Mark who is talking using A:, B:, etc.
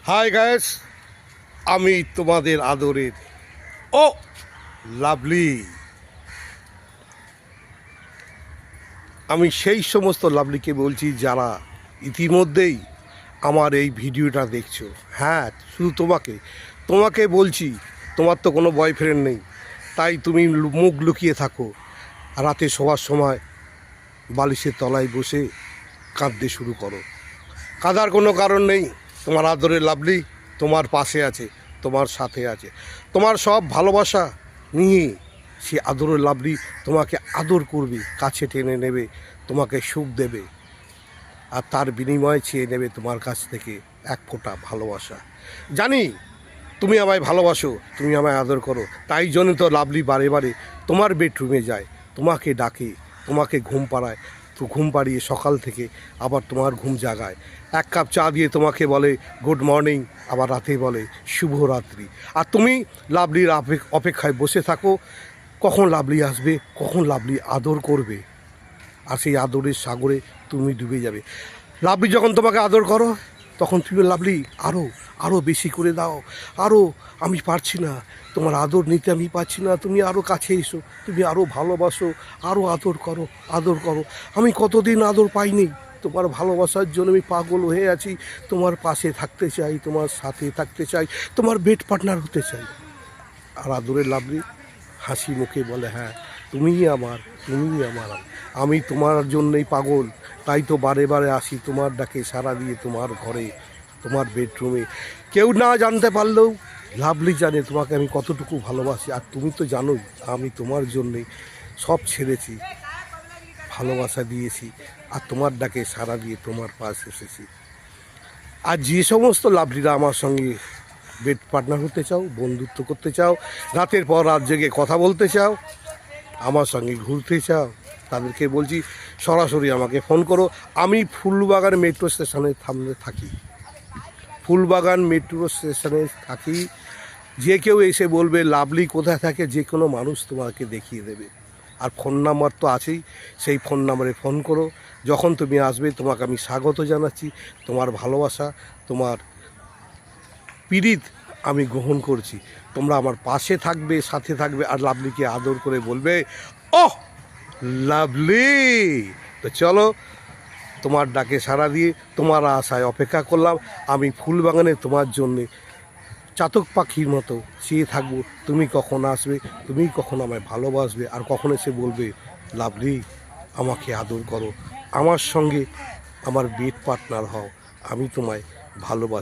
A: Hi guys, আমি তোমাদের আদরের ও লাভলি। আমি সেই সমস্ত লাভলিকে বলছি যারা ইতিমধ্যেই আমার এই ভিডিওটা দেখছো। হ্যাঁ, শুধু তোমাকে বলছি, তোমার তো কোনো বয়ফ্রেন্ড নেই, তাই তুমি মুখ লুকিয়ে থাকো। রাতে শোয়ার সময় বালিশের তলায় বসে কাঁদতে শুরু করো। কাঁদার কোনো কারণ নেই। তোমার আদরের লাভলি তোমার পাশে আছে, তোমার সাথে আছে, তোমার সব ভালোবাসা নিয়ে সে আদরের লাভলি তোমাকে আদর করবে, কাছে টেনে নেবে, তোমাকে সুখ দেবে, আর তার বিনিময়ে চেয়ে নেবে তোমার কাছ থেকে এক ফোঁটা ভালোবাসা। জানি তুমি আমায় ভালোবাসো, তুমি আমায় আদর করো, তাই জন্য তো লাভলি বারে বারে তোমার বেডরুমে যায়, তোমাকে ডাকে, তোমাকে ঘুম পাড়ায়, তো ঘুম পাড়িয়ে সকাল থেকে আবার তোমার ঘুম জাগায়, এক কাপ চা দিয়ে তোমাকে বলে গুড মর্নিং, আবার রাতে বলে শুভরাত্রি। আর তুমি লাভলির অপেক্ষায় বসে থাকো, কখন লাভলি আসবে, কখন লাভলি আদর করবে। আর সেই আদরের সাগরে তুমি ডুবে যাবে। লাভলি যখন তোমাকে আদর করো, তখন তুমি লাভলি আরও বেশি করে দাও, আরও আমি পারছি না, তোমার আদর নিতে আমি পারছি না, তুমি আরও কাছে এসো, তুমি আরও ভালোবাসো, আরও আদর করো। আমি কতদিন আদর পাইনি, তোমার ভালোবাসার জন্য আমি পাগল হয়ে আছি, তোমার পাশে থাকতে চাই, তোমার সাথে থাকতে চাই, তোমার বেড পার্টনার হতে চাই। আর আদরের লাভলি হাসি মুখে বলে, হ্যাঁ তুমিই আমার, আমি তোমার জন্যই পাগল, তাই তো বারে বারে আসি তোমার ডাকে সাড়া দিয়ে, তোমার ঘরে, তোমার বেডরুমে। কেউ না জানতে পারলেও লাভলি জানে তোমাকে আমি কতটুকু ভালোবাসি। আর তুমি তো জানোই আমি তোমার জন্যে সব ছেড়েছি, ভালোবাসা দিয়েছি, আর তোমার ডাকে সাড়া দিয়ে তোমার পাশ এসেছি। আর যে সমস্ত লাভলিরা আমার সঙ্গে বেড পার্টনার হতে চাও, বন্ধুত্ব করতে চাও, রাতের পর রাত জেগে কথা বলতে চাও, আমার সঙ্গে ঘুরতে চাও, তাদেরকে বলছি সরাসরি আমাকে ফোন করো। আমি ফুলবাগান মেট্রো স্টেশনের সামনে থাকি, ফুলবাগান মেট্রো স্টেশনে থাকি। যে কেউ এসে বলবে লাভলি কোথায় থাকে, যে কোনো মানুষ তোমাকে দেখিয়ে দেবে। আর ফোন নাম্বার তো আছেই, সেই ফোন নাম্বারে ফোন করো। যখন তুমি আসবে তোমাকে আমি স্বাগত জানাচ্ছি, তোমার ভালোবাসা, তোমার পীড়িত আমি গ্রহণ করছি। তোমরা আমার পাশে থাকবে, সাথে থাকবে, আর লাভলিকে আদর করে বলবে ওহ লাভলি। তো চলো, তোমার ডাকে সাড়া দিয়ে তোমার আশায় অপেক্ষা করলাম। আমি ফুলবাগানে তোমার জন্যে চাতক পাখির মতো চেয়ে থাকবো, তুমি কখন আসবে, তুমি কখন আমায় ভালোবাসবে, আর কখন এসে বলবে লাভলি আমাকে আদর করো, আমার সঙ্গে আমার বেড পার্টনার হও, আমি তোমায় ভালোবাসি।